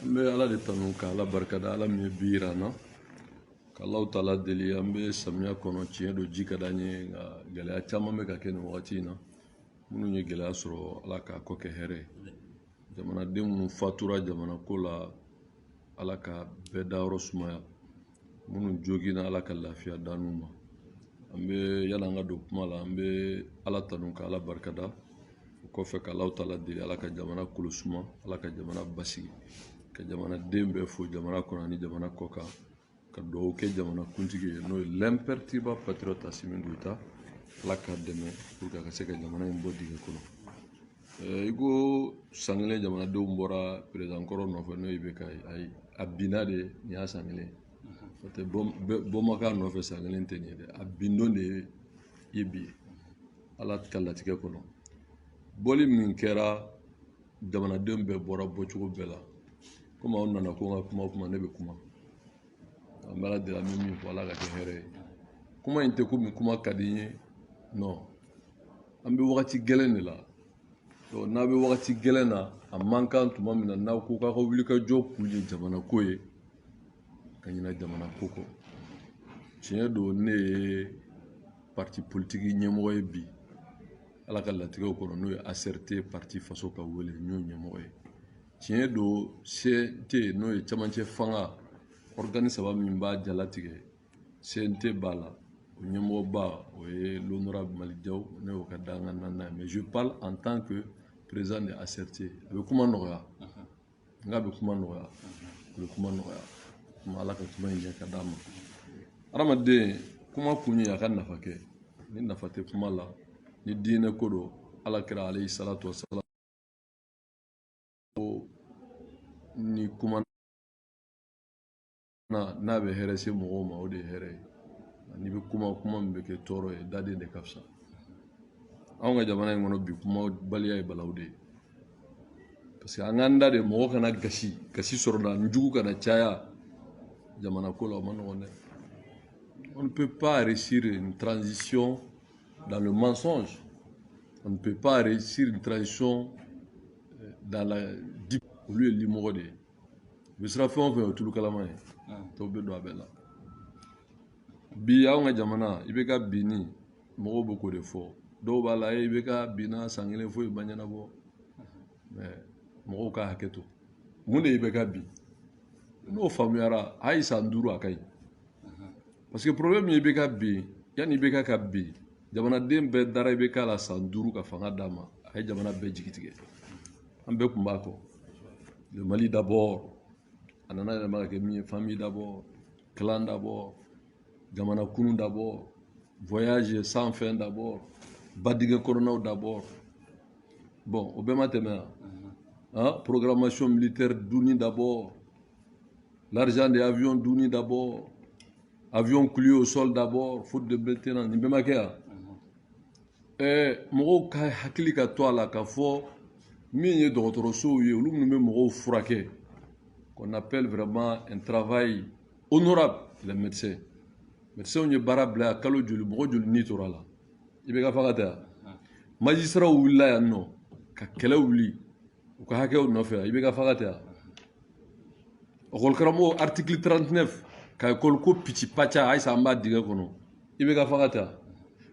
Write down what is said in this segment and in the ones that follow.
An bɛ ala de tanu ka ala barikada ala min ye bi yira an na ka Alahu taala deli an bɛ samiya kɔnɔ tiɲɛ don ji ka d'an ye nka gɛlɛya caman bɛ ka kɛ nin wagati in na minnu ye gɛlɛya sɔrɔ ala k'a kɔ kɛ hɛrɛ ye jamanaden minnu fatura jamana ko la ala ka bɛɛ dayɔrɔ sumaya minnu joginna ala ka lafiya da n'u ma an bɛ yala an ka don kuma la an bɛ ala tanu ka ala barikada o kɔfɛ ka Alahu taala deli ala ka jamana kolo suma ala ka jamana basigi ka jamanaden bɛɛ fo jamana kɔnɔ ani jamana kɔkan ka dugawu kɛ jamana kuntigi ye n'o ye l'impertible patriote Assimi Goïta ala k'a dɛmɛ pour que a ka se ka jamana in bɔ dingɛ kɔnɔ i ko san kelen jamanadenw bɔra président kɔrɔ nɔfɛ n'o ye IBK ye ayi a binna de nin y'a san kelen n'o tɛ bɔmakan nɔfɛ san kelen tɛ nin ye dɛ a bindon de ye bi ye ala ka latigɛ kɔnɔ bɔli min kɛra jamanadenw bɛɛ bɔra bɔcogo bɛɛ la komi aw nana ko n ka kuma o kuma ne bɛ kuma an bɛ ala deli an bɛ min fɔ ala ka kɛ hɛrɛ ye kuma in tɛ komi kuma ka di n ye non an bɛ wagati gɛlɛn de la n'a bɛ wagati gɛlɛn na a man kan tuma min na n'aw ko k'aw ka wuli ka jɔ kun ye jamana ko ye ka ɲinɛ jamana ko kɔ tiɲɛ don ne ye parti politique ɲɛmɔgɔ ye bi ala ka latigɛw kɔnɔ n'o ye ACRT parti faso ka wele n y'o ɲɛmɔgɔ ye tiɲɛ don CNT n'o ye camancɛ fanga organe saba min b'a jalatigɛ CNT b'a la o ɲɛmɔgɔba o ye l'honorable Mali Diaw ne y'o ka dankan naaninan ye mais je parle en tant que président de ACRT a bɛ kuma nɔgɔya n k'a bɛ kuma nɔgɔya a bɛ kuma nɔgɔya kuma ala ka kuma in ɲɛ ka d'a ma adamaden kuma kun ye a ka nafa kɛ ni nafa tɛ kuma la ni diinɛ ko don alakira alayhi salatu wasalam ko ni kuma n'a bɛ hɛrɛ se mɔgɔw ma o de ye hɛrɛ ye n'i bɛ kuma min bɛ kɛ tɔɔrɔ ye daden de ka fisa anw ka jamana in kɔnɔ bi kuma baliya ye balawu de ye parce que an k'an da de mɔgɔ kana gasi sɔrɔ la jugu kana caya jamana ko la o ma nɔgɔn dɛ on ne peut pas réussir une transition dans le mensonge on ne peut pas réussir une transition dans la olu ye limɔgɔ de ye u bɛ sira fɛn o fɛn o tulu kalama ye tɔw bɛ don a bɛɛ la bi anw ka jamana IBK binni mɔgɔw bɛ k'o de fɔ dɔw b'a la IBK binna san kelen foyi ma ɲɛnabɔ mais mɔgɔw ka hakɛ to mun de ye IBK bin n'o faamuyara a ye san 5 a ka ɲi parce que problème ye IBK bin yanni IBK ka bin jamanaden bɛɛ dara IBK la san 5 ka fanga d'a ma a ye jamana bɛɛ jigi tigɛ an bɛɛ tun b'a kɔ le Mali d'abord a nana yɛlɛma ka kɛ min ye famille d'abord clan d'abord jamana kunu d'abord voyage sans fin d'abord badigɛ kɔnɔnaw d'abord bon o bɛɛ ma tɛmɛ yan programmation militaire dunni d'abord l'argent des avions dunni d'abord avion cloué au sol d'abord faute de maintenance nin bɛɛ ma kɛ yan mɔgɔw ka hakili ka to a la k'a fɔ min ye dɔgɔtɔrɔsow ye olu minnu bɛ mɔgɔw furakɛ qu'on appelle vraiment un travail honorable les médecins ye baara bila yan kalo joli mɔgɔ joli ni tora la IBK fanga tɛ yan magistrats wulila yan nɔ ka kɛlɛ wuli u ka hakɛw nɔfɛ yan IBK fanga tɛ yan ɔkɔlikaramɔgɔ article 39 ka école ko pici paca ayisa an b'a dingɛ kɔnɔ IBK fanga tɛ yan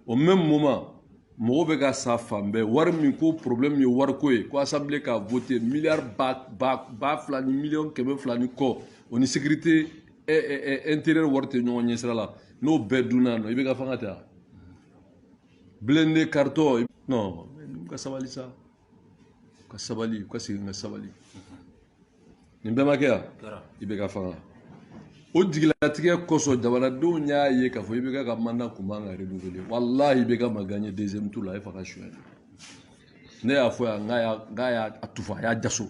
au même moment mɔgɔw bɛ ka sa fan bɛɛ wari min ko problème ye wariko ye ko assemblée ka voté milliard ba fila ni miliyɔn 200 ni kɔ o ni sécurité intérieure wari tɛ ɲɔgɔn ɲɛsira la n'o bɛɛ dunna yan nɔ IBK fanga tɛ yan blindé carton non ka sabali sa ka sabali ka segin ka sabali nin bɛɛ ma kɛ yan IBK fanga o jigilatigɛ kosɔn jamanadenw y'a ye k'a fɔ IBK ka mandat kun man ka renouveler wallahi IBK ma gagné deuxième tour la a ye faga suɲɛ ne y'a fɔ yan k'a y'a tufa a y'a jaso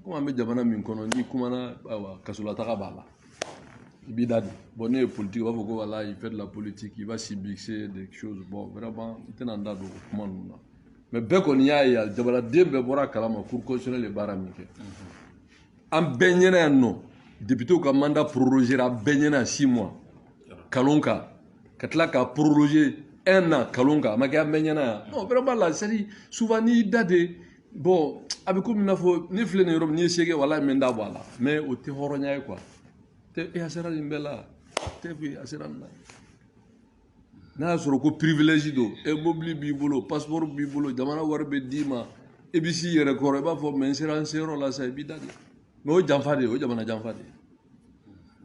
komi an bɛ jamana min kɔnɔ n'i kumana kasolataga b'a la i b'i da de bon ne ye politique u b'a fɔ ko voilà il fait de la politique il va subixer des choses bon vraiment n tɛna n da don o kuma ninnu na mais bɛɛ kɔni y'a ye jamanaden bɛɛ bɔra a kalama cour constitutionnelle ye baara min kɛ an bɛɛ ɲɛna yan nɔ député ka mandat prorogé a bɛɛ ɲɛna 6 mois kalon kan ka tila k'a prorogé 1 an kalon kan a ma kɛ an bɛɛ ɲɛna yan non vraiment là c'est-à-dire souvent n'i da de bon a bɛ komi n'a fɔ ne filɛ nin yɔrɔ min n'i ye se kɛ walahi n bɛ n da bɔ a la mais o tɛ hɔrɔnya ye quoi a sera nin bɛɛ la a sera nin na n'a y'a sɔrɔ ko privilège don mobili b'i bolo passeport b'i bolo jamana wari bɛ d'i ma i bɛ s'i yɛrɛ kɔrɔ i b'a fɔ mais n sera n seyɔrɔ la sa i b'i da de mais o janfa de o jamana janfa de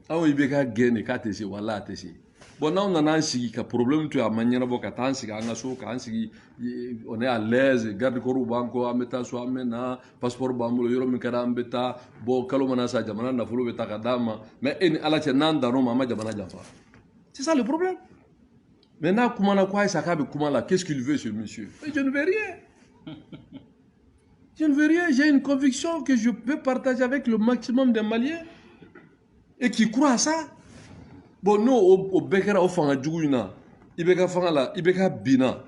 aw i bɛ ka gɛn de k'a tɛ se walahi a tɛ se bon n'aw nana an sigi ka problème to yen a ma ɲɛnabɔ ka taa an sigi an ka so k'an sigi on est à l'aise garde corps b'an kɔ an bɛ taa so an bɛ na passeport b'an bolo yɔrɔ min ka di an bɛ taa bon kalo mana sa jamana nafolo bɛ ta ka d'an ma mais e ni ala cɛ n'an dan'o ma an ma jamana janfa c'est ça le problème mais n'a kumana ko Aïssa k'a bɛ kuma la qu'est-ce qu'il veut ce monsieur je ne veux rien je ne veux rien j'ai une conviction que je peux partager avec le maximum des Maliens et qui croient à ça. Bon, nous, au Bekera, au Fanga Djougouina, il beka Fanga là, il beka Bina.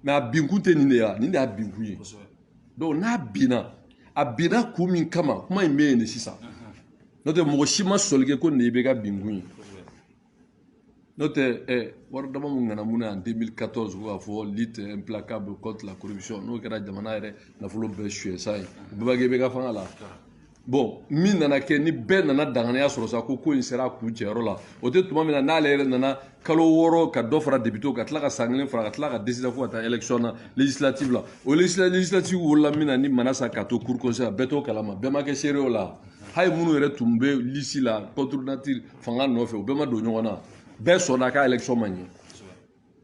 Mais à Binkoute Ninea, Ninea Binkouye. Donc, n'a Bina. A Bina Koumin Kama, comment il met ici ça? Notre Moshima Solgeko ne beka Binkouye. Notre, Wardama Munganamouna en 2014, où a fait lutte implacable contre la corruption. Nous, Kera Jamana, n'a voulu bêcher ça. Beka Fanga là. Bon min nana kɛ ni bɛɛ nana danganiya sɔrɔ sa ko in sera a kun cɛyɔrɔ la o tɛ tuma min na n'ale yɛrɛ nana kalo 6 ka dɔ fara député ka tila ka san 1 fara ka tila ka décider fo ka taa élection na législative la o législative wolola min na ni Manasa ka to cour conseil bɛɛ t'o kalama bɛɛ ma kɛ seere o la hali minnu yɛrɛ tun bɛ liste la contre nature fanga nɔfɛ o bɛɛ ma don ɲɔgɔn na bɛɛ sɔnna k'a élection ma ɲɛ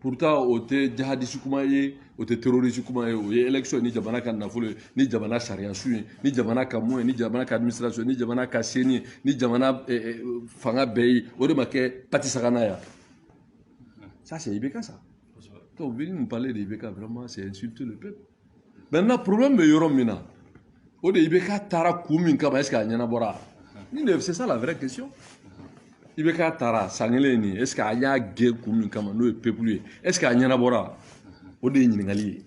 pourtant o tɛ jihadiste kuma ye o tɛ terroriste kuma ye o ye élection ni jamana ka nafolo ye ni jamana sariya su ye ni jamana ka moyen ni jamana ka administration ni jamana ka seni ni jamana fanga bɛɛ ye o de ma kɛ pati sagana ya ça c'est IBK ça donc venir nous parler de IBK vraiment c'est insulter le peuple maintenant problème bɛ yɔrɔ min na o de IBK taara kun min kama est-ce que a ɲɛnabɔra c'est ça la vraie question IBK taara san kelen nin est-ce que a y'a gɛn kun min kama n'o ye peuple ye est-ce que a ɲɛnabɔra o de ye ɲininkali ye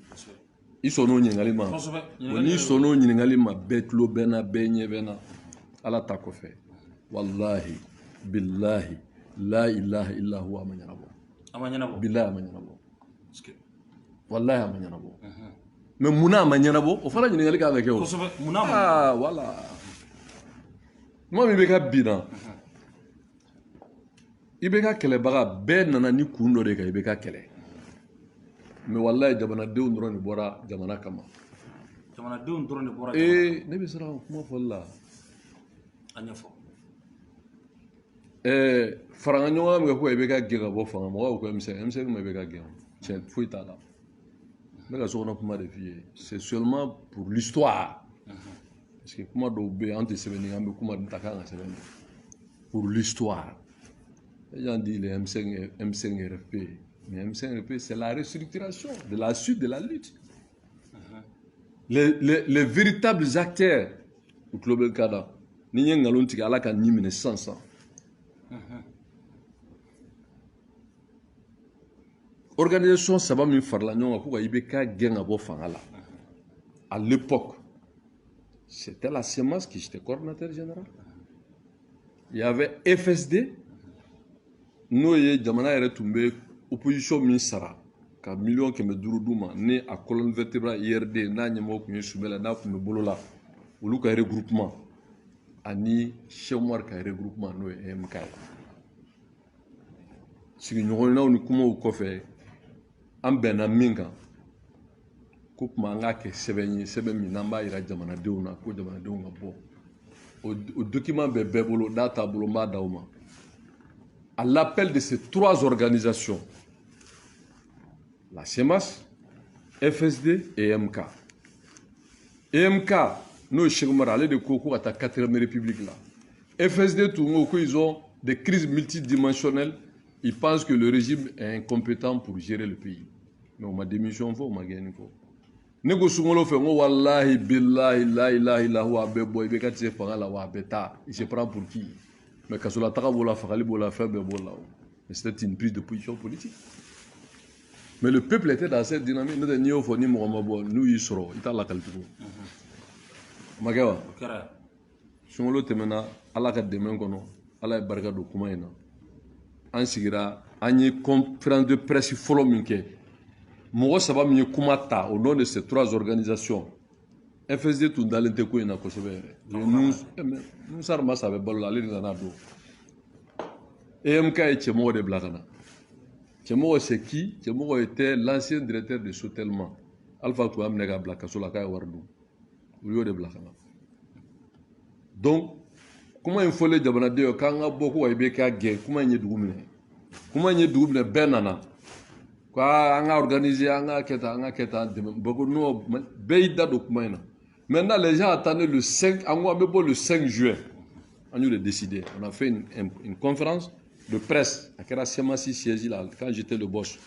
i sɔnn'o ɲininkali ma n'i sɔnn'o ɲininkali ma bɛɛ tulo bɛ n na bɛɛ ɲɛ bɛ n na ala ta kɔfɛ walahi bilahi la ilaha illa huwa a ma ɲɛnabɔ bilahi a ma ɲɛnabɔ walahi a ma ɲɛnabɔ mais munna a ma ɲɛnabɔ o fana ɲininkali kan ka kɛ o ah voilà kuma min bɛ ka binna i bɛ ka kɛlɛbaga bɛɛ nana ni kun dɔ de kan i bɛ ka kɛlɛ mais wallahi jamanadenw dɔrɔn de bɔra jamana kama jamanadenw dɔrɔn de bɔra ne bɛ siran kuma fɔli la a ɲɛfɔ faranga ɲɔgɔn min kɛ ko i bɛ ka gɛn ka bɔ fanga mɔgɔw ko M5 ma i bɛ ka gɛn tiɲɛ foyi t'a la n bɛ ka sokɔnɔ kuma de f'i ye c'est seulement pour l'histoire parce que kuma dɔw bɛ yen an tɛ sɛbɛnni an bɛ kuma ta kan ka sɛbɛnni pour l'histoire les gens disent les M5 RFP. Mais M5 RFP, c'est la restructuration de la suite de la lutte. Les véritables acteurs au Global Kada, ni yen ngalon tigɛ ala ka ni minɛ sisan organisation saba min farala ɲɔgɔn kan ko ka IBK gɛn ka bɔ fanga la à l'époque c'était la CEMAS qui était coordinateur général il y avait FSD n'o ye jamana yɛrɛ tun bɛ opposition min sara ka miliyɔn 500 d'u ma ni a colonne vertébrale IRD n'a ɲɛmɔgɔ tun ye Sumela n'a tun bɛ bolo la olu ka regroupement ani Cheikh Oumar ka regroupement n'o ye EMK ye sigiɲɔgɔnnaw ni kumaw kɔfɛ an bɛnna min kan ko tuma an k'a kɛ sɛbɛn ye sɛbɛn min n'an b'a jira jamanadenw na ko jamanadenw ka bɔ o document bɛ bɛɛ bolo n'a t'a bolo n b'a d'aw ma à l'appel de ces 3 organisations, la CEMAS, FSD et EMK. EMK, nous, Cheikh Oumar, allez de Koko à ta 4e République là. FSD, ils ont des crises multidimensionnelles. Ils pensent que le régime est incompétent pour gérer le pays. Mais on m'a démission, on m'a gagné. Négociation, fait, wallahi, billahi, la ilaha illa huwa bebo, il y a il se prend pour qui? Mais quand on a mais c'était une prise de position politique. Mais le peuple était dans cette dynamique. Nous nous y serons. Il la qualité. Magawa. Sungolo temena ala ka demain kono ala barka do kuma ina. An sigira an ye conférence de presse folo min kɛ mɔgɔ saba min ye kuma ta au nom de ces 3 organisations FSD tun dalen tɛ ko in na kosɛbɛ yɛrɛ Musar Masa bɛ balo la ale de nana don EMK ye cɛmɔgɔ de bila ka na cɛmɔgɔ c'est qui cɛmɔgɔ était l'ancien directeur de Sotelma Alpha tun y'a minɛ ka bila kaso la k'a ye wari dun u y'o de bila ka na donc kuma in fɔlen jamanaden ye k'an ka bɔ ko wa i bɛ k'a gɛn kuma in ye dugu minɛ bɛɛ nana k'an ka organiser an ka kɛ tan dɛmɛ bɛɛ ko non bɛɛ y'i da don kuma in na maintenant les gens attendaient le 5 an ko an bɛ bɔ le 5 juin an y'o de décider on a fait une conférence de presse a kɛra Semasi siège là quand j'étais le boss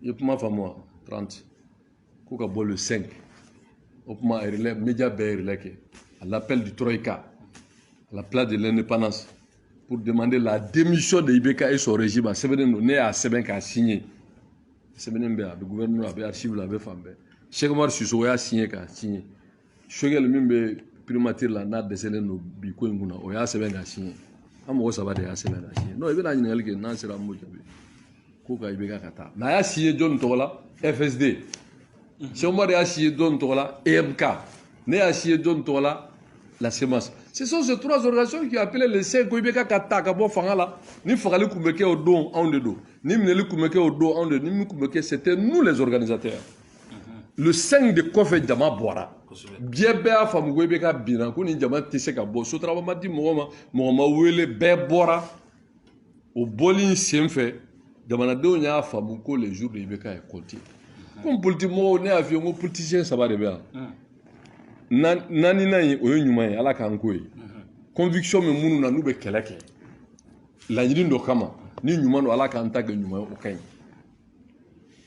i ye kuma faamu wa 30 ko ka bɔ le 5 o kuma relais média bɛɛ ye relais kɛ à l'appel du Troïka à la place de l'indépendance pour demander la démission de IBK et son régime. Ne y'a sɛbɛn k'a signé. Sɛbɛnnen bɛ a bɛ gouvernement a bɛ archive la a bɛ fan bɛɛ. Cheikh Omar Sissoko y'a signé k'a signé. Shogɛl min bɛ primature la n'a dɛsɛlen don bi ko in kunna o y'a sɛbɛn k'a signé. An mɔgɔ 3 de y'a sɛbɛn k'a signé. Non i bɛna ɲininkali kɛ n'an sera an b'o jaabi. Ko ka IBK ka taa. Mais a y'a signé jɔn tɔgɔ la FSD. Cheikh Omar y'a signé jɔn tɔgɔ la EMK. Ne y'a signé jɔn tɔgɔ la la semence. Ce sont ces 3 organisations qui appellent les 5 ko IBK ka taa ka bɔ fanga la. Ni fagali kun bɛ kɛ o don anw de don. Ni minɛli kun bɛ kɛ o don anw de don. Ni min kun bɛ kɛ c'était nous les organisateurs. Le 5 de kɔfɛ jama bɔra. Diɲɛ bɛɛ y'a faamu ko IBK binna ko ni jama tɛ se ka bɔ. Sotarama ma di mɔgɔ ma, mɔgɔ ma wele bɛɛ bɔra. O bɔli in sen fɛ jamanadenw y'a faamu ko les jours de IBK est compté. Comme politique mɔgɔw ne y'a f'i ye ko politicien 3 de bɛ yan. Naaninan in o ye ɲuman ye ala k'an ko ye conviction min minnu na n'u bɛ kɛlɛ kɛ laɲini dɔ kama ni ɲuman don ala k'an ta kɛ ɲuman ye o ka ɲi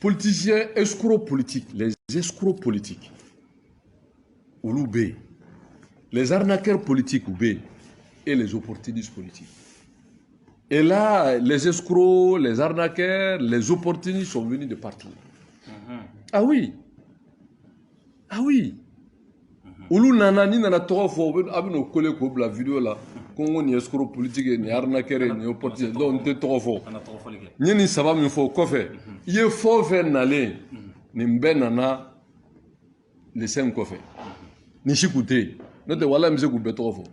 politicien escroc politique les escrocs politiques olu bɛ yen les arnaqueurs politiques u bɛ yen et les opportunistes politiques et là les escrocs les arnaqueurs les opportunistes sont venus de partout ah oui olu nana ni nana tɔgɔ fɔ a bɛ n'o coller k'o bila vidéo la ko n ko nin ye escroc politique ye nin ye arnaqueur ye nin ye opportuniste donc n tɛ tɔgɔ fɔ n ye nin 3 min fɔ o kɔfɛ i ye fɛn o fɛn nalen nin bɛɛ nana le 5 kɔfɛ ni si kun tɛ yen n'o tɛ walahi n bɛ se k'u bɛɛ tɔgɔ fɔ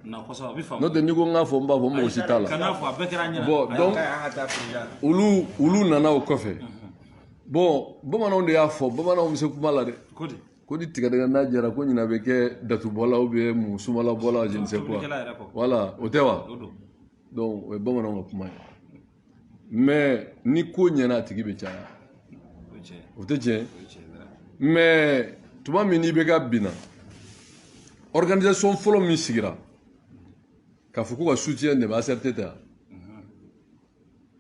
n'o tɛ n'i ko n k'a fɔ n b'a fɔ mɔgɔ si t'a la bon donc olu nana o kɔfɛ bon bamananw de y'a fɔ bamananw bɛ se kuma la dɛ ko ni tigɛdɛgɛ n'a jɛra ko ɲina bɛ kɛ datubɔla ou bien musumalabɔla je ne sais quoi voilà o tɛ wa donc o ye bamananw ka kuma ye mais ni ko ɲɛna a tigi bɛ caya o tɛ tiɲɛ mais tuma min n'i bɛ ka binna organisation fɔlɔ min sigira k'a fɔ ko ka soutien de bɛ ACRT tɛ yan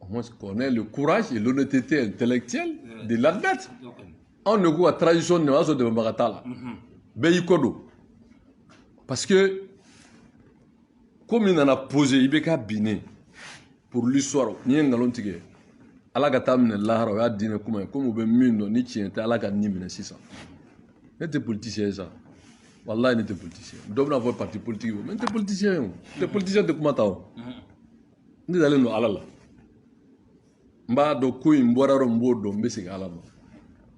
on connaît le courage et l'honnêteté intellectuelle de l'admettre. On ne voit pas la tradition de l'Oazo de Magatala. Beikodo. Parce que, comme il en a posé, il y a biné pour l'histoire. Ni un galon tigé. Allah a tamné l'ahara, il a dit comme on mindo ni tient, Allah a ni mené 600. N'était politicien ça. Wallah, n'était politicien. Nous devons avoir parti politique. Mais n'était politicien. N'était politicien de Kumatao. Nous allons nous Allah. Mba do ko in boraro mbodo mbesi alama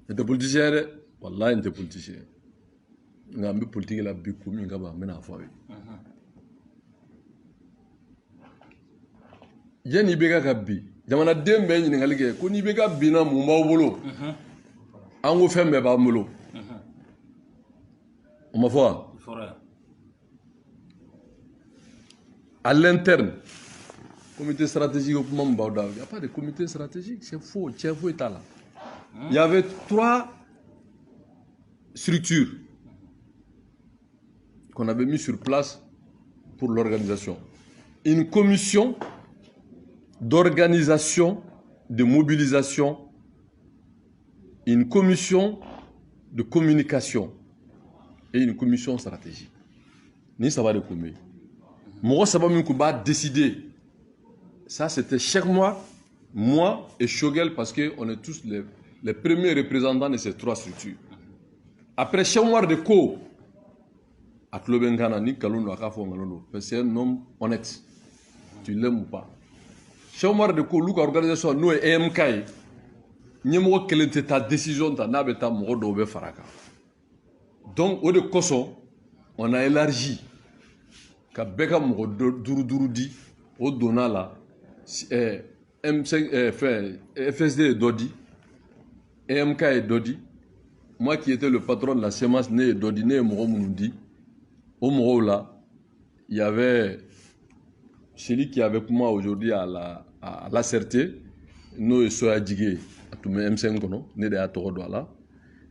ete politicien de wallahi ente politicien ngambi politique la bi ko mi ngaba mena fawi jeni bega ka bi jamana dembe nyini ngalige ko ni bega bi na mu mawbolo ango fembe ba mulo on ma foi à l'interne comité stratégique au moment où il n'y a pas de comité stratégique, c'est faux, c'est faux état là. Il y avait 3 structures qu'on avait mis sur place pour l'organisation. Une commission d'organisation, de mobilisation, une commission de communication et une commission stratégique. Ni ça va de combien. Moi, ça va décider. Ça, c'était chaque mois, moi et Shogel, parce qu'on est tous les premiers représentants de ces 3 structures. Après chaque mois de co, à Klobengana, ni Kalundo, à Kafongalondo, c'est un homme honnête. Tu l'aimes ou pas. Chaque mois de co, l'organisation, nous et EMK, nous avons quelle était ta décision, ta nabeta, modo, faraka. Donc, au de Koso, on a élargi. Ka beka mo duru di au donala M5 FSD et Dodi EMK et Dodi. Moi qui étais le patron de la CEMAS né Dodi né Mouroundi. Au Mouroula, il y avait celui qui est avec moi aujourd'hui à la CRT, nous sommes Djigé, à tout M5 kono, né de Atorodouala.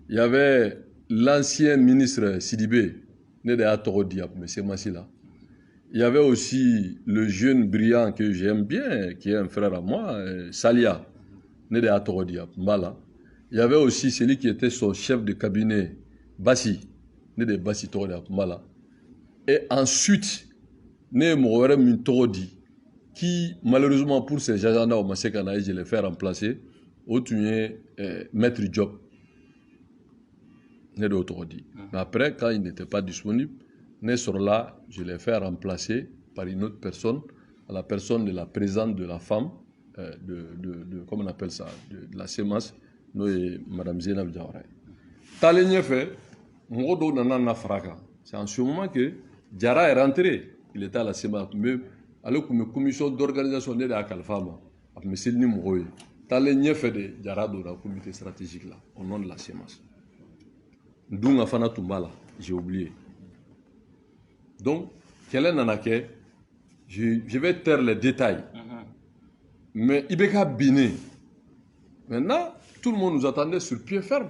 Il y avait l'ancien ministre Sidibé, né de Atorodia, M. Massila. Il y avait aussi le jeune brillant que j'aime bien, qui est un frère à moi, Salia, né de Atorodia, Mbala. Il y avait aussi celui qui était son chef de cabinet, Bassi, né de Bassi Torodia, Mbala. Et ensuite, né Mourouere Mintorodi, qui malheureusement pour ces agents-là, je l'ai fait remplacer, au tué Maître Job, né de Otorodi. Mais après, quand il n'était pas disponible, né sur là, je l'ai fait remplacer par une autre personne, à la personne de la présidente de la femme, comment on appelle ça, de la CEMAS, Mme Zainab Diawara. Talenye fait, Mourodo Nana Fraka. C'est en ce moment que Diara est rentré. Il était à la CEMAS. Mais alors que commission d'organisation de la Kalfama, mais c'est le numéro. Talenye fait de Diara dans le comité stratégique là, au nom de la CEMAS. D'où Afana Tumbala, j'ai oublié. Donc, quel est Nanake? Je vais taire les détails. Mais Ibeka Bine, maintenant, tout le monde nous attendait sur pied ferme.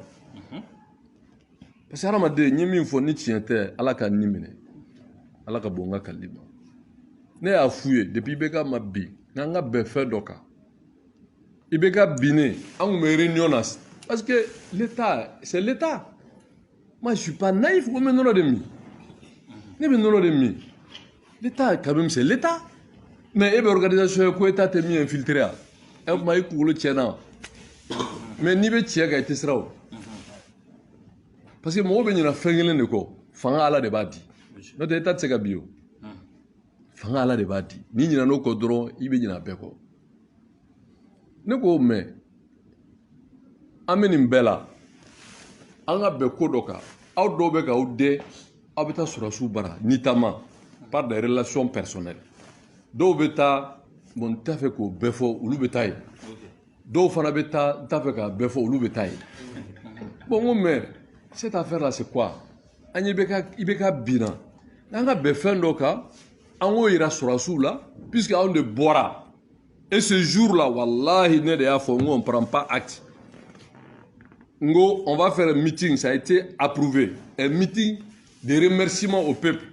Parce que Ramade, Nyemi Foni Tiente, Alaka Nimene, Alaka Bonga Kaliba. Ne a fouillé depuis Ibeka Mabi, Nanga Befe Doka. Ibeka Bine, en me réunionnas. Parce que l'État, c'est l'État. Moi, je ne suis pas naïf, mais non, l'État, quand même, c'est l'État. Mais l'organisation qui est été infiltrée, elle m'a dit que mais ni be tiɲɛ ka i tɛ sira o parce que mɔgɔw bɛ ɲina fɛn kelen de kɔ fanga ala de b'a di n'o tɛ i ta tɛ se ka bi o fanga ala de b'a di n'i ɲina n'o kɔ dɔrɔn i bɛ ɲina bɛɛ kɔ ne ko mɛ an bɛ nin bɛɛ la an ka bɛn ko dɔ kan aw dɔw bɛ k'aw dɛn aw bɛ taa sɔrɔsiw bara notamment par des relations personnelles dɔw bɛ taa bon n t'a fɛ k'o bɛɛ fɔ olu bɛ taa yen dɔw fana bɛ taa n t'a fɛ k'a bɛɛ fɔ olu bɛ taa yen bon n ko mais cette affaire là c'est quoi an ɲɛ i bɛ ka binna n'an ka bɛn fɛn dɔ kan an k'o yira sɔrɔsiw la puisque anw de bɔra et ce jour là wallahi ne de y'a fɔ n ko on prend pas acte n ko on va faire un meeting ça a été approuvé un meeting de remerciement au peuple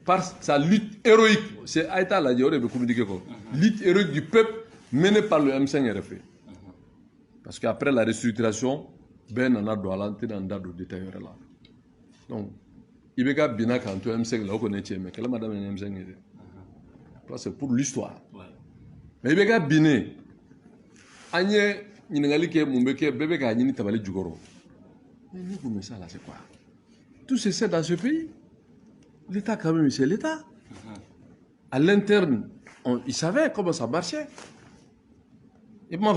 par sa lutte héroïque c'est Aïta l'a dit on devait communiquer quoi lutte héroïque du peuple menée par le M5 RFE. Parce qu'après la restructuration, ben on a droit dans le détail là. Donc, il y a bien quand tu M5 là, on connaît mais quelle madame M5 est. C'est pour l'histoire. Mais il y a bien. Agnès, il y a que mon bébé bébé a ni tabali du goro. Mais nous ça là c'est quoi? Tout c'est dans ce pays. L'État quand même c'est l'État. À l'interne, ils savaient comment ça marchait. Et moi,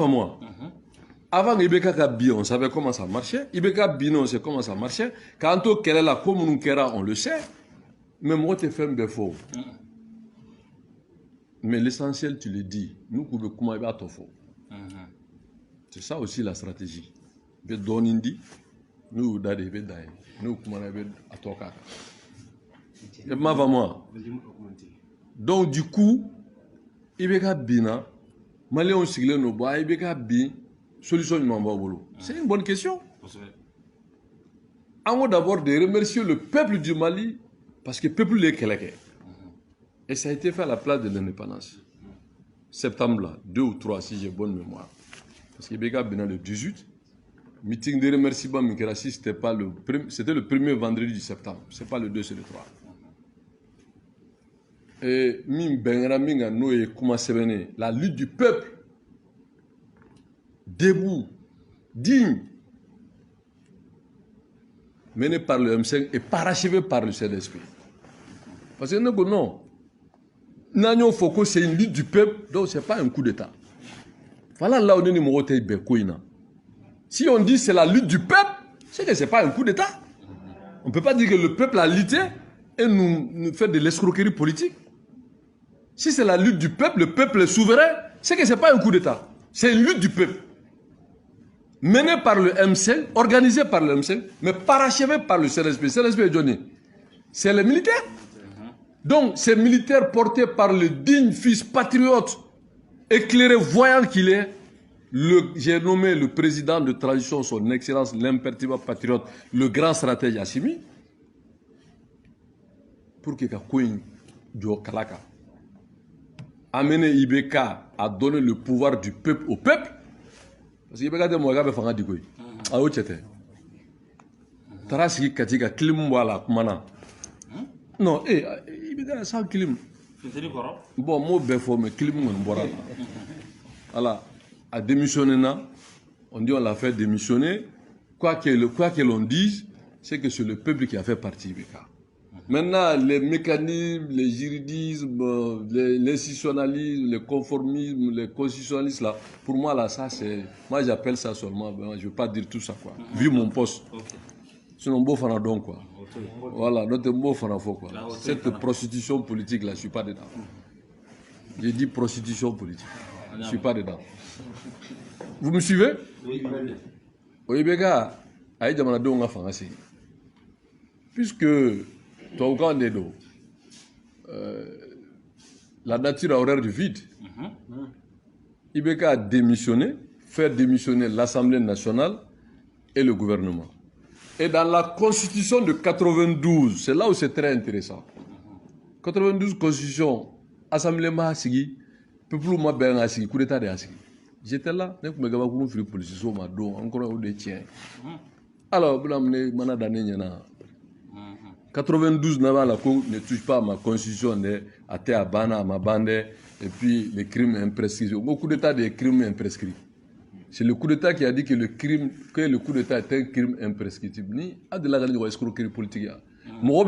avant Ibeka Kabi, on savait comment ça marchait. Ibeka Bino, on sait comment ça marchait. Quand on est là, comme nous sommes, on le sait. Mais moi, tu fais un défaut. Mais l'essentiel, tu le dis. Nous, comment il va te faire. C'est ça aussi la stratégie. Nous, nous, comment il va te faire. Et moi. Donc, du coup, Ibeka Bina, Maléon Siglé no bois, Ibeka Bi, solution du Mambabolo. C'est une bonne question. On d'abord de remercier le peuple du Mali parce que le peuple est Keleke. Et ça a été fait à la place de l'indépendance. Septembre là, 2 ou 3 si j'ai bonne mémoire. Parce que Ibeka Bina le 18, meeting de remerciement Mikrassi, c'était le premier vendredi du septembre. C'est pas le 2, c'est le 3. Et la lutte du peuple, debout, digne, menée par le M5 et parachevée par le CNSP. Parce que non, Nagnon Foko, c'est une lutte du peuple, donc ce n'est pas un coup d'État. Voilà là où on est numéro de. Si on dit c'est la lutte du peuple, c'est que ce n'est pas un coup d'État. On ne peut pas dire que le peuple a lutté et nous fait de l'escroquerie politique. Si c'est la lutte du peuple, le peuple est souverain, c'est que ce n'est pas un coup d'État. C'est une lutte du peuple. Menée par le MCL, organisée par le MCL, mais parachevée par le CNSP. CNSP est Johnny. C'est les militaires. Donc, ces militaires portés par le digne fils patriote, éclairé, voyant qu'il est, j'ai nommé le président de transition, son excellence, l'imperturbable patriote, le grand stratège Assimi, pour que Kakoun Djo Kalaka amener IBK à donner le pouvoir du peuple au peuple. Parce que IBK de Mouaga be fanga dikoy. A o tchete. Tarasi katika kilim wala kumana. Non, IBK sans kilim. Bon, moi be fo me kilim ngon bora. Voilà, a démissionné là. On dit on l'a fait démissionner. Quoi que l'on dise, c'est que c'est le peuple qui a fait partie IBK. Maintenant, les mécanismes, les juridismes, l'institutionnalisme, le conformisme, les constitutionnalistes, là, pour moi, là, ça, c'est... Moi, j'appelle ça seulement, je ne veux pas dire tout ça, quoi. Vu mon poste. Sinon, beau fanadon, quoi. Voilà, notre beau fanafo, quoi. Cette prostitution politique, là, je ne suis pas dedans. J'ai dit prostitution politique. Je ne suis pas dedans. Vous me suivez? Oui. Oui, les gars, aïe, on va faire assez. Puisque... la nature a horreur du vide. IBK a démissionné, faire démissionner l'Assemblée nationale et le gouvernement. Et dans la constitution de 92, c'est là où c'est très intéressant. 92 constitution, Assemblée Mahasigi, peuple Mahasigi, coup d'état de Hasigi. J'étais là, je me suis dit que je encore des tiens. Alors, je me suis dit 92 la Cour ne touche pas à ma constitution, à terre à Bana, à ma bande, et puis les crimes imprescrits. Au coup d'État des crimes imprescrits. C'est le coup d'État qui a dit que le coup d'État est un crime imprescriptible. Ni à de la escroquerie politique. Moi,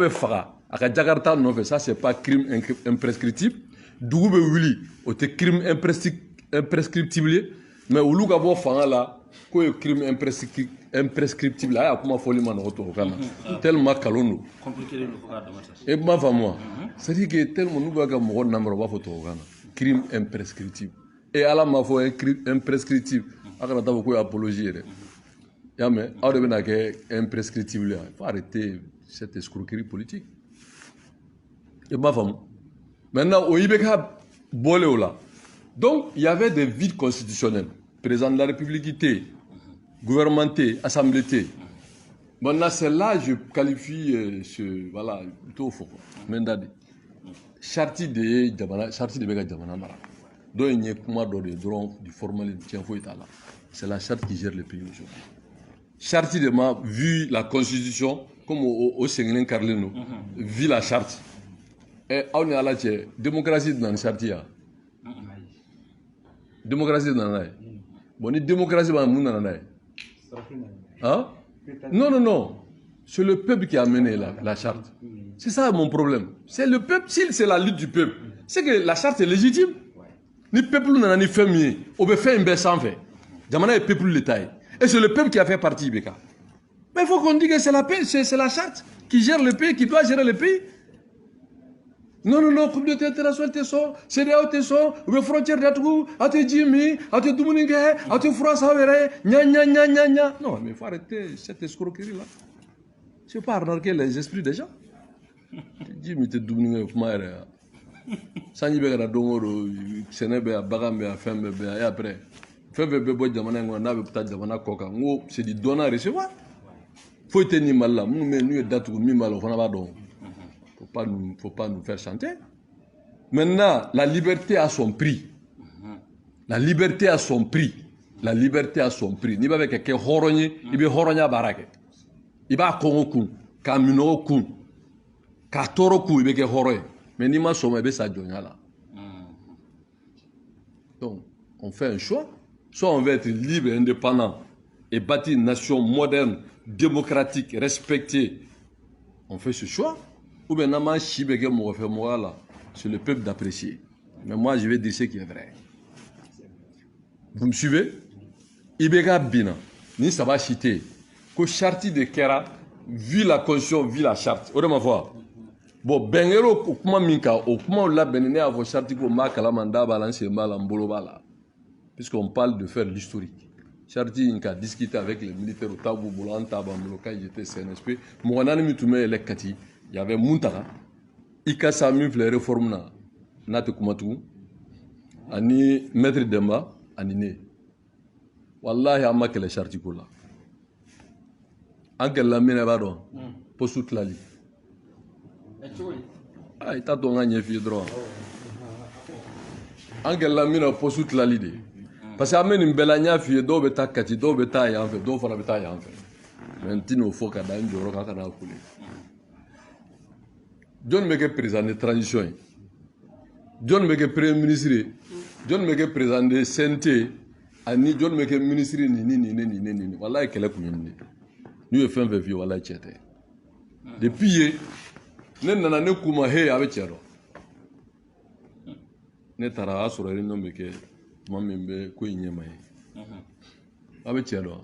à Jakarta, ça c'est pas crime imprescriptible. Dougou Willy, c'est crime imprescriptible. Mais au lieu d'avoir fait là, quoi crime imprescriptible là, comment faut man retour tellement calon. Et ma femme, c'est que tellement nous va mon numéro va photo crime imprescriptible. Et à la ma foi un crime imprescriptible. Akana ta beaucoup apologie. Ya mais on devait que imprescriptible. Il faut arrêter cette escroquerie politique. Et ma femme. Maintenant au IBK bolé là. Donc, il y avait des vides constitutionnels. Président de la République, gouvernementé, assemblée. Maintenant, c'est là que je qualifie voilà, plutôt faux. Mendade. Charti de Bega Djamana Mara. Donc, il y a du formalisme. C'est la charte qui gère le pays aujourd'hui. Charti de ma, vu la constitution, comme au Sénégal Carlino, vu la charte. Et on est à la démocratie dans la charte. Démocratie dans la bon, ni démocratie dans la hein? Non. C'est le peuple qui a mené la charte. C'est ça mon problème. C'est le peuple, c'est la lutte du peuple. C'est que la charte est légitime. Ni peuple n'a ni fait mieux. On peut faire un baisse sans fait. Jamana est peuple l'État. Et c'est le peuple qui a fait partie IBK. Mais il faut qu'on dise que c'est la paix, c'est la charte qui gère le pays, qui doit gérer le pays. Non, communauté internationale, t'es son, CDAO, t'es son, ou les frontières d'Atou, à te Jimmy, à te Doumoningue, à te France, gna. Non, mais il faut arrêter cette escroquerie-là. Je ne veux pas arnaquer les esprits des gens. Jimmy, t'es Doumoningue, comment est-ce Sani Bega Dongoro, Sénébé, Bagambe, Fembe, et après. Fembe, Boy, Damana, on a peut-être Damana Koka. C'est du donnant à recevoir. Faut être ni mal là. Nous, mais nous, Datou, mi mal, on va donc. Faut pas nous faire chanter. Maintenant, la liberté a son prix. La liberté a son prix. La liberté a son prix. Ni ba avec quelqu'un horogné, il be horonya barake. Il ba kongo kun, kamino kun, katoro kun, il be ke horoye. Mais ni ma soma be sa jonya là. Donc, on fait un choix. Soit on veut être libre et indépendant et bâtir une nation moderne, démocratique, respectée. On fait ce choix. Ou bien, c'est le peuple d'apprécier. Mais moi, je vais dire ce qui est vrai. Vous me suivez? Ibega Bina, ni ça va citer que Charti de Kera, vu la constitution, vu la charte. Autrement fois. Bon, Bengero, comment minka, au comment la benene a vos charte pour ma kalamanda balance mal en bolobala. Puisqu'on parle de faire l'historique. Charti inka discuté avec les militaires au tabou boulant tabamlo quand j'étais CNSP. Mon ami toumé les kati, il y avait Muntara. Ika sami les réformes na nate kumatu. Ani maître Demba, ani ne. Wallahi amma kele charti pour là. Anke la mine bado, posu tlali. Ah, ita tonga nyefi droit. Anke la mine posu tlali de. Parce que amène une belle année fille do beta kati do beta ya en fait do fana beta ya en fait. Maintenant faut ka dan joro ka na kule. John Meke président de transition. John Meke premier ministre. John Meke président de CNT. Ani John Meke ministre ni. Wallahi kele kunyini. Nous fait un vieux wallahi chete. Depuis ne nana ne kuma he avec chero. Ne tara asura ni no meke mamembe ko inyema ye. Avec chero.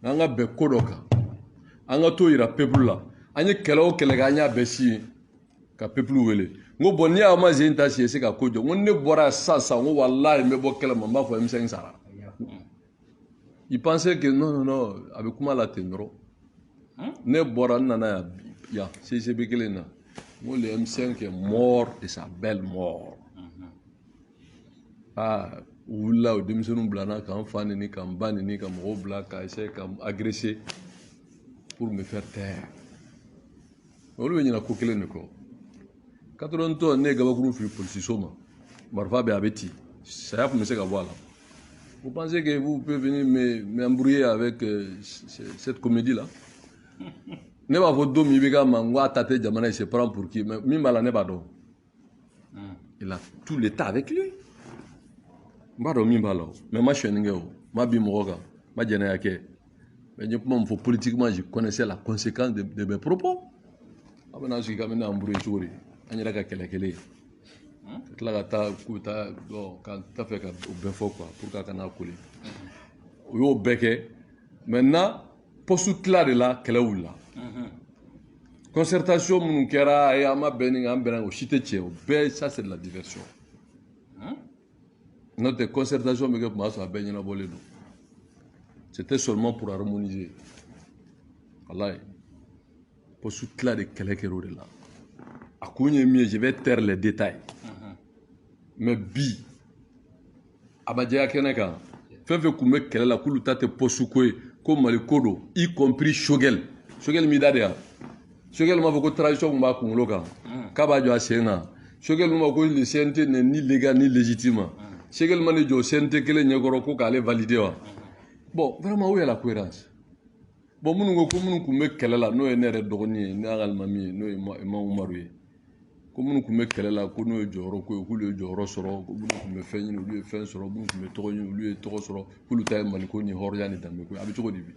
Nanga be kodoka. Anga to ira peuple la. Anye kele o kele ganya besi ka peuple wele. Ngo bonni a ma jenta si ese ka kojo. Ngo ne bora sasa ngo wallahi me bo kele mamba fo M5 sara. Il pensait que non, avec comment la tenro. Ne bora nana ya c'est bekelena. Moi le M5 est mort de sa belle mort. Ah, ou là au demi-sonu blana kan fani ni kan bani ni kan mo bla ka essayer kan agresser pour me faire taire. Olu nyina ko kelen ko. 80 ne gaba kuru fi police soma. Marfa be abeti. Ça pour me se voilà. Vous pensez que vous pouvez venir m'embrouiller avec cette comédie-là? Ne va vous donner un mangwa tate jamana il se prend pour qui? Mimbala ne bado. Il a tout l'État avec lui. Bado mimbala. Mais moi je suis n'ingéo. Ma bimoga. Ma djenayake. Mais je politiquement je connaissais la conséquence de mes propos. Abana je suis quand même embrouillé sur lui. Anya ka kele. Là quand tu as fait au bien fort quoi pour qu'à kana couler au beke maintenant pour soutenir de là qu'elle est là concertation mon kera et ama bening ambera au chiteche au be ça c'est de la diversion notre concertation mais que moi ça ben na bolé c'était seulement pour harmoniser wallahi pour soutenir de qu'elle est là à kounye mieux je vais taire les détails. Mais bi abadja keneka fefe kume kelela kulu tate posukwe ko malikodo y compris Shogel mi dadia Shogel ma ko tradition ma ko loka kaba jo asenga Shogel ma ko le CNT ni légal ni légitime Shogel ma ne jo CNT kele nyegoro ko kale valider wa bon vraiment où est la cohérence bon munu kume kelela no enere dogoni ni agal mami no ma umaru comme nous kelela ko no joro ko le joro soro ko nous fenyi no lui fen soro nous me togo ni lui togo soro ko lu tay man ko ni horjani dambe ko abi togo dibi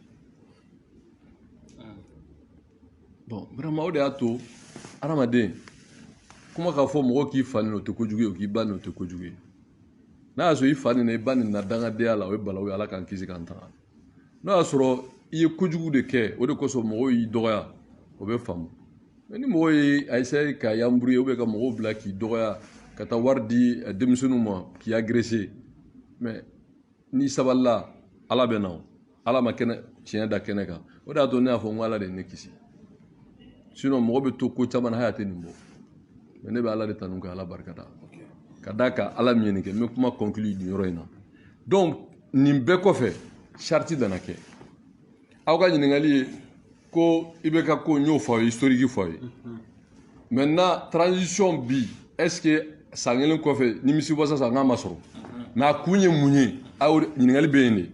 bon vraiment ode ato aramade kuma ka fo mo ki fani no to ko jugi o ki ban no to ko jugi na so yi fani ne ban na danga de ala o bala o ala kan kisi kan ta na soro yi ko jugu de ke o de ko so mo yi doya o be fam ni mo yi essayer ka yambrouiller ou ka mo bla ki doya ka ta wardi demisonuma ki agressé mais ni saballa ala benaw ala makene chien da keneka o da to ne afo ngala de nekisi sinon mo be to ko chaman hayate ni mo mais ne be ala de tanunka ala barkata kadaka ala mienike me kuma conclure du roina donc nimbe ko fe charti danake awga ni ngali ko ibeka ko nyo fo historique fo maintenant transition bi est-ce que sangelen ko fe nimisi bosa sa ngama soro na kunye munye aw ni ngali bene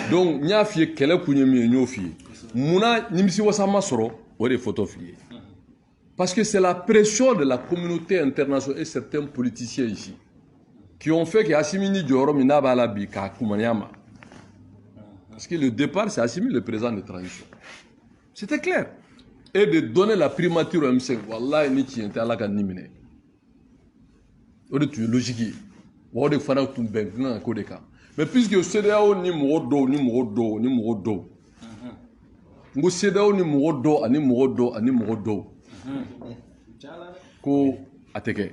donc nya fie kele kunye mi nyo fie muna nimisi bosa masoro o de photo fie parce que c'est la pression de la communauté internationale et certains politiciens ici qui ont fait que Assimini Dioro minaba la bi ka kumanyama parce que le départ c'est Assimi le président de transition. C'était clair. Et de donner la primature au M5, Wallah, ni qui était à la canimine. On est logique. On est fan de ben, non, mais puisque CDAO ni modo. ngo CEDEAO ni mɔgɔ dɔ ani mɔgɔ dɔ ani mɔgɔ dɔw ko a tɛ kɛ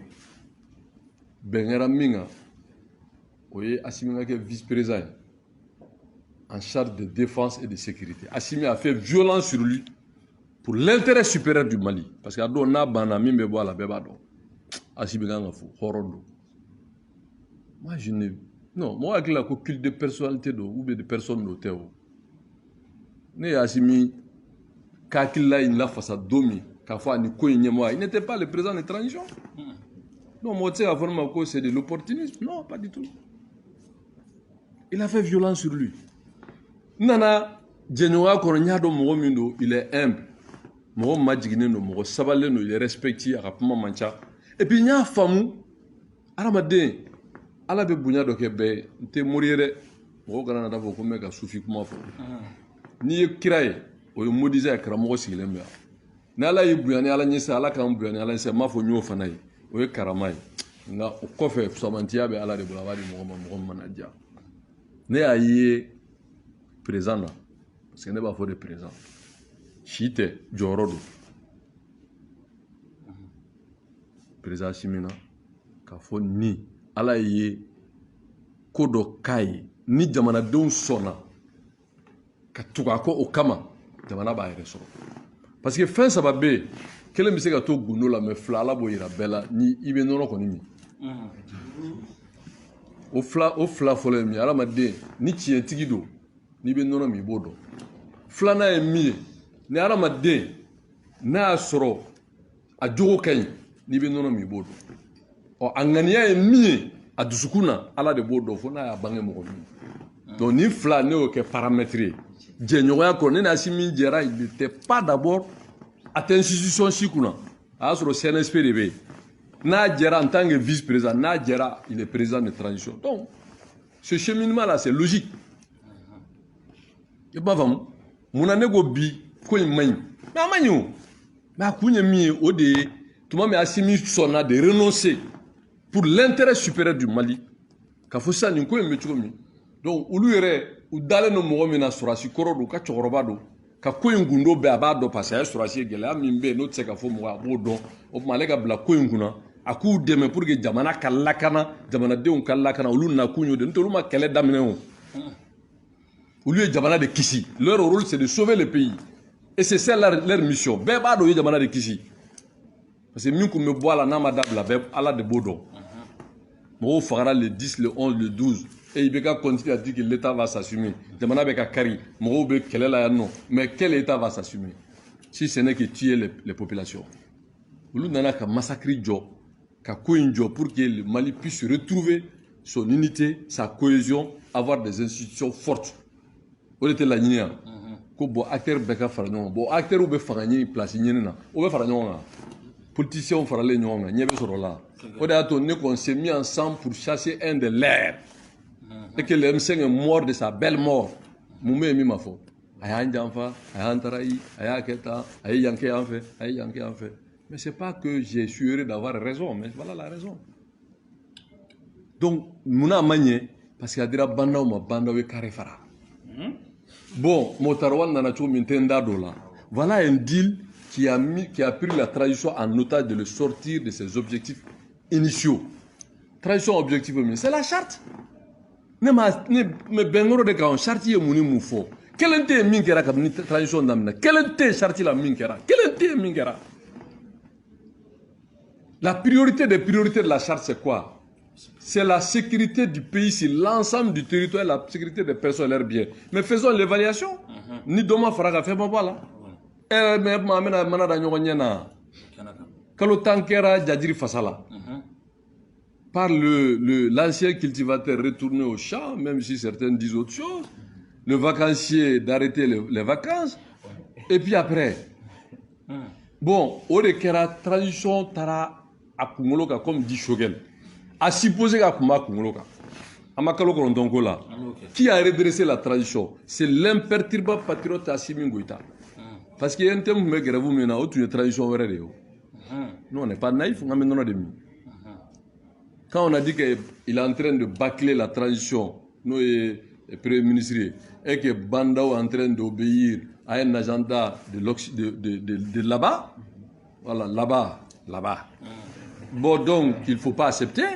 bɛn kɛra min kan o ye Assimi ka kɛ vice-président en charge de défense et de sécurité. Assimi a fait violence sur lui pour l'intérêt supérieur du Mali parce que a don n'a banna min bɛ bɔ a la bɛɛ b'a dɔn Assimi kan ka fɔ hɔrɔn don. Moi je ne non moi hakili la ko culte de personnalité don ou bien de personne n'o tɛ o. Ne ye Assimi k'a hakili la in lafasa don min k'a fɔ a ni ko in ɲɛmɔgɔ il n'était pas le président de transition. Non mɔgɔ tɛ se k'a fɔ ne ma ko c'est de l'opportunisme non pas du tout. Il a fait violence sur lui. Nana jɛɲɔgɔnya kɔnɔ n y'a dɔn mɔgɔ min don il est humble mɔgɔ majiginen don mɔgɔ sabalilen don il est respecté a ka kuma man ca et puis n y'a faamu adamaden ala bɛ bonya dɔ kɛ bɛɛ ye n tɛ mori ye dɛ mɔgɔ kana na taa fɔ ko n bɛ ka sufi kuma fɔ n'i ye kira ye o ye modisa ye karamɔgɔ sigilen bɛ yan ni ala y'i bonya ni ala ɲɛsɛ ala k'an bonya ni ala ɲɛsɛ n b'a fɔ n y'o fana ye o ye karama ye nka o kɔfɛ fusamantiya bɛ ala de bolo a b'a di mɔgɔ ma mɔgɔ min mana diya ne y'a ye président na parce que ne b'a fɔ de président si tɛ jɔyɔrɔ don président Assimi na k'a fɔ ni ala ye ko dɔ k'a ye ni jamanadenw sɔnna ka tugu a kɔ o kama jamana b'a yɛrɛ sɔrɔ parce que fɛn saba bɛ yen kelen bɛ se ka to gundo la mais fila ala b'o yira bɛɛ la ni i bɛ nɔnɔ kɔni min o fila fɔlɔ ye min ye adamaden ni tiɲɛtigi don n'i bɛ nɔnɔ min i b'o dɔn filanan ye min ye ni adamaden n'a y'a sɔrɔ a jogo ka ɲi n'i bɛ nɔnɔ min i b'o dɔn ɔ a ŋaniya ye min ye a dusukun na ala de b'o dɔn fo n'a y'a bange mɔgɔ min donc ni fila ne y'o kɛ paramètre ye jɛɲɔgɔnya kɔnɔ ne ni Assimi jɛra il n'était pas d'abord a tɛ institution si kunna a y'a sɔrɔ CNSP de bɛ yen n'a jɛra en tant que vice-président n'a jɛra il est président de transition donc ce cheminement là c'est logique i b'a faamu munna ne ko bi ko in man ɲi mais a ma ɲi o mais a kun ye min ye o de ye tuma min Assimi sɔnna de renoncer pour l'intérêt supérieur du Mali k'a fɔ sisan nin ko in bɛ cogo min donc olu yɛrɛ u dalen don mɔgɔ min na sɔrɔdasi kɔrɔ don ka cɛkɔrɔba don ka ko in gundo bɛɛ a b'a dɔn parce que a ye sɔrɔdasi ye gɛlɛya min bɛ yen n'o tɛ se ka fɔ mɔgɔ a b'o dɔn o tuma ale ka bila ko in kunna a k'u dɛmɛ pour que jamana ka lakana jamanadenw ka lakana olu nakun y'o de n'o tɛ olu ma kɛlɛ daminɛ o olu ye jamana de kisi leur rôle c'est de sauver le pays et c'est ça leur mission bɛɛ b'a dɔn o ye jamana de kisi parce que min tun bɛ bɔ a la n'a ma dabila bɛɛ ala de b'o dɔn mɔgɔw fagara le 10 le 11 le 12 et il bɛ continuer à dire que l'état va s'assumer jamana bɛ ka kari mɔgɔw bɛ kɛlɛ la yan nɔ mais quel état va s'assumer si ce n'est que tuer les populations olu nana ka massacre jɔ ka ko in jɔ pour que le Mali puisse retrouver son unité sa cohésion avoir des institutions fortes o de tɛ laɲini yan ko bon acteur bɛɛ ka fara ɲɔgɔn kan bon acteurs bɛ fanga ɲini place ɲini na o bɛ fara ɲɔgɔn kan politiciens faralen ɲɔgɔn kan ɲɛ bɛ sɔrɔ la o de y'a to ne qu'on s'est mis ensemble pour chasser un de leurs et que le M5 est mort de sa belle mort mun bɛ yen min ma fɔ a y'an janfa a y'an tarahi a y'a kɛ tan a ye yan kɛ yan fɛ a ye yan kɛ yan fɛ mais c'est pas que j'ai su heureux d'avoir raison mais voilà la raison donc munna a ma ɲɛ parce que a dira bandaw ma bandaw ye carré fara bon Motarwal nana cogo min tɛ n da don la voilà un deal qui a pris la transition en otage de le sortir de ses objectifs initiaux transition objectif min c'est la charte ne bɛnkɔrɔ de kan charte ye mun ni mun fɔ kelen tɛ yen min kɛra kabini transition daminɛ kelen tɛ yen charte la min kɛra kelen tɛ yen min kɛra la priorité des priorités de la charte c'est quoi? C'est la sécurité du pays, c'est l'ensemble du territoire, la sécurité des personnes et leurs biens. Mais faisons l'évaluation. Ni doma faraga fait pas voilà. Mais mamena manada nyogonyena. Kalo tankera jadiri fasala. Par l'ancien cultivateur retourné au champ, même si certains disent autre chose. Le vacancier d'arrêter les vacances. Et puis après. Bon, au kera transition tara akungoloka comme dit Shogel. A supposé qu'à Kuma Kungoloka, Amakalo Korondongola, qui a redressé la transition, c'est l'imperturbable patriote Assimi Goïta. Parce qu'il y a un thème qui est maintenant, où tu es transition vraie. Nous, on n'est pas naïf, on a maintenant des mis. Quand on a dit qu'il est en train de bâcler la transition, nous, le Premier ministre, et que Bandao est en train d'obéir a un agenda de là-bas. Voilà, là-bas. Bon, donc, il ne faut pas accepter.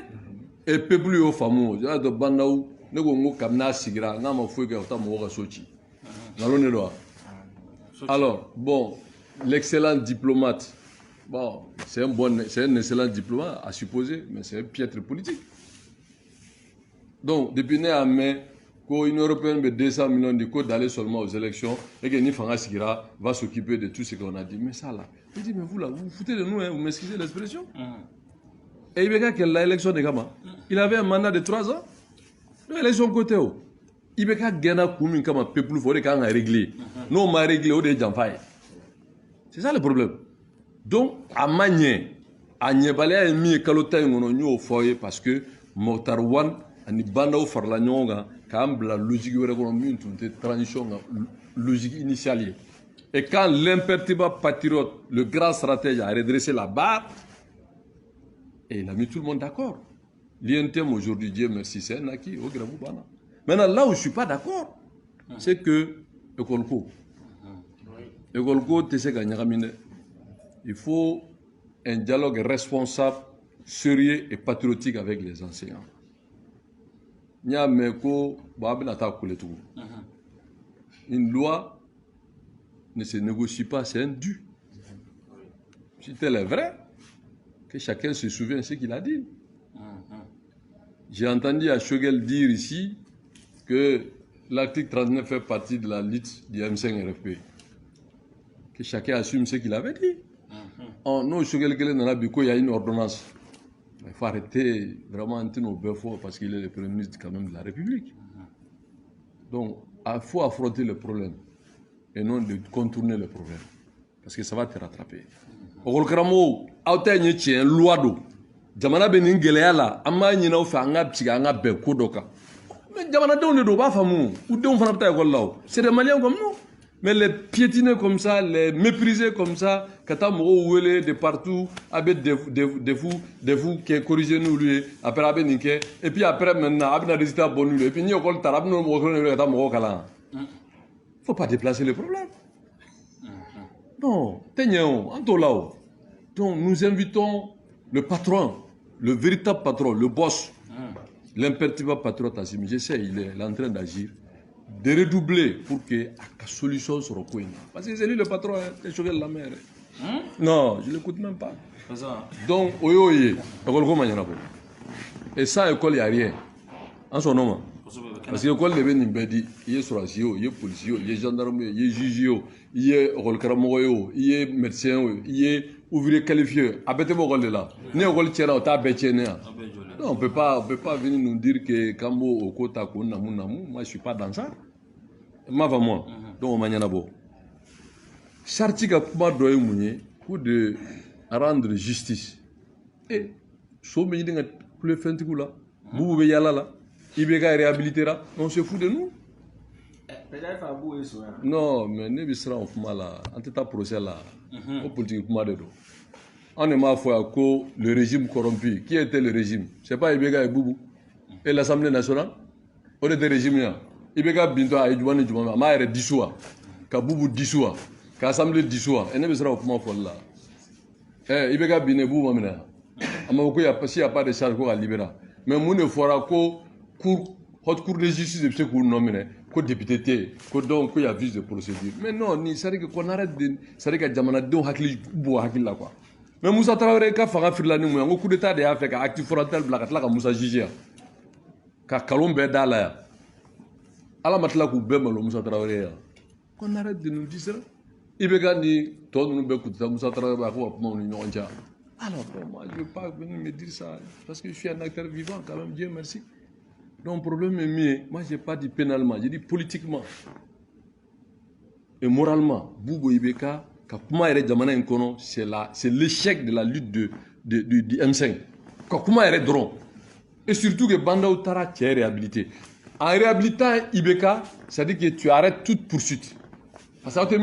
Et peuple au fameux, de Bandaou, ne go kamna sigira, n'a ma fouille que t'as sochi. Alors, bon, l'excellent diplomate, bon, c'est un excellent diplomate à supposer, mais c'est un piètre politique. Donc, depuis né à mai, l'Union européenne met 200 millions de codes d'aller seulement aux élections et que Nifanga Sigira va s'occuper de tout ce qu'on a dit. Mais ça là, il dit, mais vous là, vous vous foutez de nous, hein, vous m'excusez l'expression. Et il veut que l'élection de Gama, il avait un mandat de 3 ans. L'élection côté où il veut que Gana Koumi Kama peuple, il faut que a réglé. Nous, on m'a réglé au déjà faille. C'est ça le problème. Donc, à Magné, à Niébale, a mis Kalota au foyer parce que Motarwan, ani Bandao Farlanyonga, quand la logique économique, une transition logique initiale. Et quand l'imperturbable patriote, le grand stratège, a redressé la barre, et il a mis tout le monde d'accord. L'INTM aujourd'hui, Dieu merci, c'est un acquis au Gravoubana. Maintenant, là où je ne suis pas d'accord, c'est que Ekolko, il faut un dialogue responsable, sérieux et patriotique avec les enseignants. Une loi ne se négocie pas, c'est un dû. Si tel est vrai, que chacun se souvienne de ce qu'il a dit. J'ai entendu à Shogel dire ici que l'article 39 fait partie de la liste du M5 RFP. Que chacun assume ce qu'il avait dit. Non, Shogel il y a une ordonnance. Il faut arrêter vraiment Antino Befort parce qu'il est le Premier ministre quand même de la République. Donc, il faut affronter le problème et non de contourner le problème. Parce que ça va te rattraper. Okolkramo, authenye tien loi do. Jamana benin geleya la, amma nyina ofa anga psiga anga be kodoka. Mais jamana de on ne doit pas famu. Ou de on fana pta école. C'est des Maliens comme nous. Mais les piétiner comme ça, les mépriser comme ça, kata moro wele de partout, avec des fous qui corrigent nous lui, après abe ninke, et puis après maintenant, abe na résultat bon lui, et puis ni école tarab nous moro kata moro kala. Faut pas déplacer le problème. Non, tenons, antolao. Donc nous invitons le patron, le véritable patron, le boss, l'imperturbable patron Tassim, je sais, il est en train d'agir, de redoubler pour que la solution soit reconnue. Parce que c'est lui le patron, il choqué la mer. Non, je ne l'écoute même pas. Donc, oyoye, et ça, l'école, il n'y a rien. En son nom. Parce que l'école de Benimbedi, il y a Sorasio, il y a policier, il y a gendarme, il y a juge, il y a Rolkaramoyo, il y a médecin, il y a ouvrier qualifié. Abete l'école de là. Ni l'école tient là, tu as bêché. Non, on ne peut pas venir nous dire que Kambo au Kota Namu, moi je ne suis pas dans ça. Ma va moi. Donc on m'a dit d'abord. Chartika Kuma doit pour de rendre justice. Et, so me dit que le fin de là, vous pouvez y aller là. Ibeka réhabilitera, on se fout de nous. Non, mais ne sera en fuma là, en tout cas procès là, au politique kuma de dos. On est ma foi que le régime corrompu, qui était le régime? C'est pas Ibeka et Boubou. Et l'Assemblée nationale? On était régime là. Ibeka binto a Edouane Djouma, ma ere dissoua, ka Boubou dissoua, ka Assemblée dissoua, et ne sera en fuma folle là. Eh, Ibeka bine Boubou mamina. Amako ya pas, s'il n'y a pas de charge qu'on a libéré. Mais mon effort ko haute cour de justice de ce qu'on nomme que député, que donc il y a vice de procédure. Mais non, c'est vrai qu'on arrête de, c'est vrai que Jamana don hakili bo hakili là quoi. Mais Moussa Traoré ka fanga firla ni mo ngo coup d'état de Afrique actif frontal black la ka Moussa Jijia. Ka Kalombe dala. Ala matla ku be malo Moussa Traoré. Qu'on arrête de nous dire ça. Ibeka ni to nous be coup d'état Moussa Traoré ba ko mo ni nonja. Alors moi je ne veux pas venir me dire ça parce que je suis un acteur vivant quand même, Dieu merci. Donc, le problème est mieux. Moi, je n'ai pas dit pénalement, j'ai dit politiquement. Et moralement, Boubou Ibeka, c'est l'échec de la lutte du M5. Et surtout que Banda Outara, tu es réhabilité. En réhabilitant Ibeka, ça dit que tu arrêtes toute poursuite. Parce que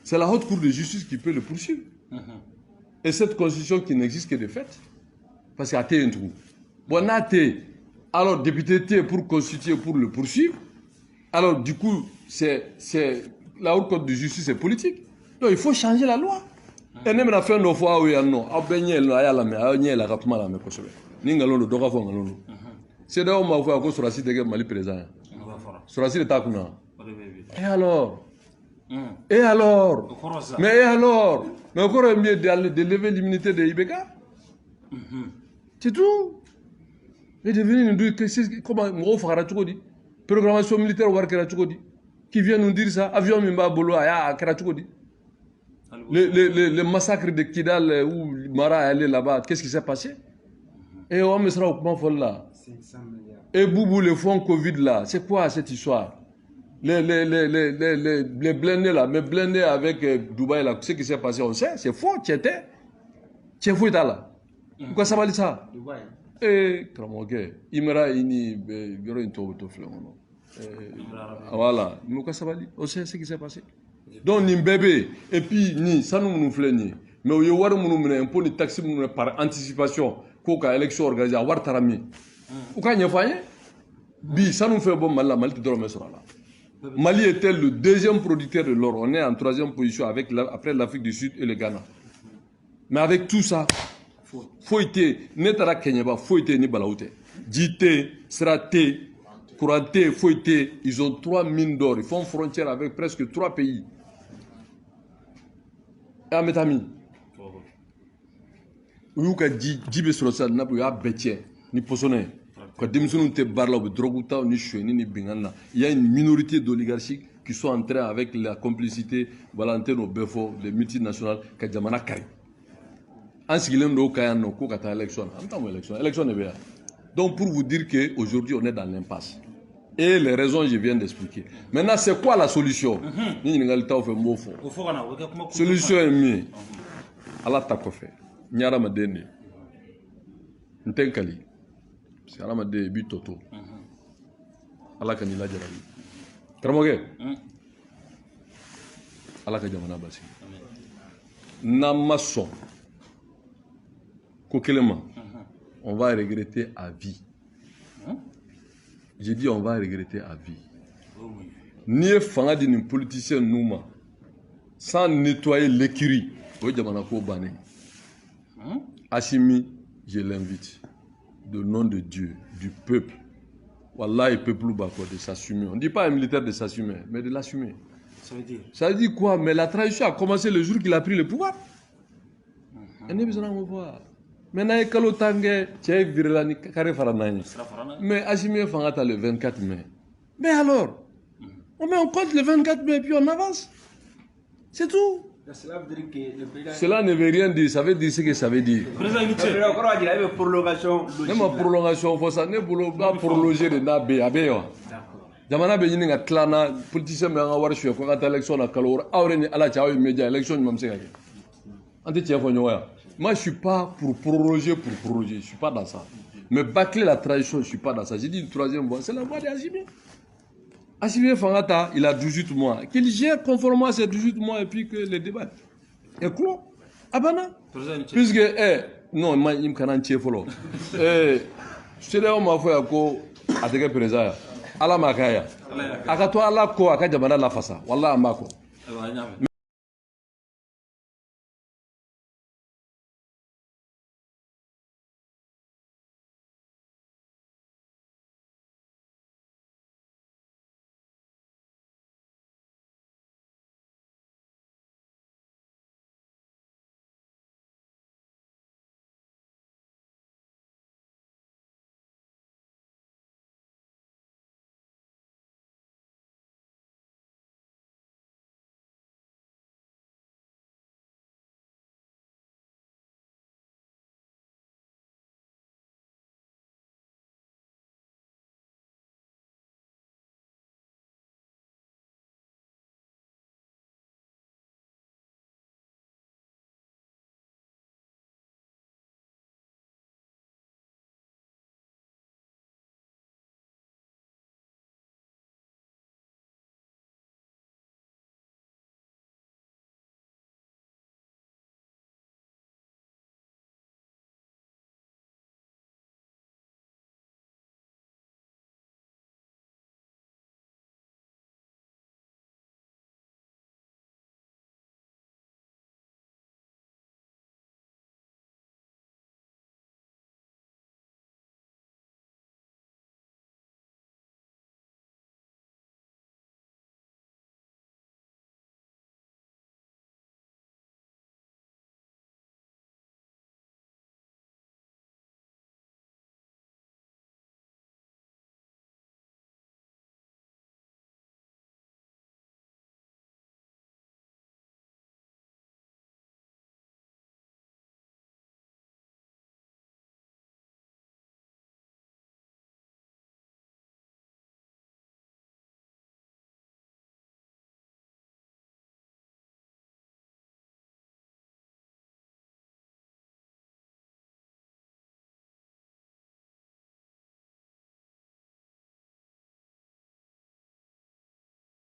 c'est la haute cour de justice qui peut le poursuivre. Et cette constitution qui n'existe que de fait. Parce qu'il y a un trou. Bon, alors, député pour constituer, pour le poursuivre. Alors, du coup, c'est la haute cour de justice est politique. Donc il faut changer la loi. Et même la fin de la fois où il y a non, a baigné la mais a nié la rapma la mais kosobe. Ningalo do doka fo ngalo. C'est d'ailleurs ma foi ko sur la site de Mali président. Sur la site de Takuna. Et alors? Et alors? Mais et alors? Mais encore mieux de lever l'immunité de Ibeka? C'est tout. Et devenu une comment on fera tout dit? Programmation militaire ou qui vient nous dire ça? Avion Mimba Bolo à Karatouodi. Les massacres de Kidal où Mara est allé là-bas, qu'est-ce qui s'est passé? Et on me sera au point folle là. Et Boubou, le fonds Covid là, c'est quoi cette histoire? Les blindés là, mais blindés avec Dubaï là, ce qui s'est passé, on sait, c'est faux, tu étais. Tu es fou là. Pourquoi ça va dire ça? Et, comment ok, Imra ini, Gero Into Fleuron. Voilà, pourquoi ça va dire? On sait ce qui s'est passé. Donc, ni bébé, et puis, ni, ça nous flaigne. Mais il y a un peu de taxi par anticipation, qu'aucun élection organisée à Wartarami. Ou quand il y a failli, bi, ça nous fait bon mal, la Mali de là. Mali était le deuxième producteur de l'or. On est en troisième position après l'Afrique du Sud et le Ghana. Mais avec tout ça, faut être, netara Kenyaba, faut être ni balaoute. Dité, Sraté, Kouranté, faut être, ils ont 3 mines d'or. Ils font frontière avec presque 3 pays. Et à Metami. Où ka Djibé sur le sol, n'a pas eu à Bétier, ni Possonné. Quand Demsounou te barla ou Drogouta ou ni Choueni ni Bingana, il y a une minorité d'oligarchiques qui sont entrés avec la complicité, Valentin Obefo, les multinationales, Kadjamana Kari. En ce qui est de Kayano, Kokata élection, élection est bien. Donc pour vous dire qu'aujourd'hui on est dans l'impasse. Et les raisons je viens d'expliquer. Maintenant c'est quoi la solution? Solution est mieux. Allah t'a fait. Nyara Madene. Ntenkali. C'est Allah m'a dit Bitoto. Allah kanila jarabi. Tramoge. Allah kajamana basi. Namason. Kokelema. On va regretter à vie. J'ai dit on va regretter à vie. Ni fanga d'une politicien nouma sans nettoyer l'écurie. Assimi, je l'invite. De nom de Dieu, du peuple. Wallah, il peut plus de s'assumer. On ne dit pas à un militaire de s'assumer, mais de l'assumer. Ça veut dire? Ça veut dire quoi? Mais la trahison a commencé le jour qu'il a pris le pouvoir. On a besoin de voir. Maintenant, il y a mais Assimi Fangata le 24 mai. Mais alors, on met en compte le 24 mai et puis on avance. C'est tout. Cela veut dire que le président... Cela ne veut rien dire, ça veut dire ce que ça veut dire. Le président il y a une prolongation logique. Même en prolongation, il faut ça ne pas prolonger de Nabé. Jamana be yini nga tlana politicien me nga war chef ko nga élection na kalor awreni ala chawo média élection mam se ngake. Ante tiens fo nyoya. Moi je suis pas pour proroger, je suis pas dans ça. Mais bâcler la tradition, je suis pas dans ça. J'ai dit une troisième voie, c'est la voie d'Assimi. Assimi Fangata, il a 18 mois. Qu'il gère conformément à ces 18 mois et puis que les débats est clos. Abana. Puisque, non, il me canne tiens follow. C'est là où ma foi ko ateke président. Ala makaya. Akato ala ko akajamana la fasa. Wallah amako.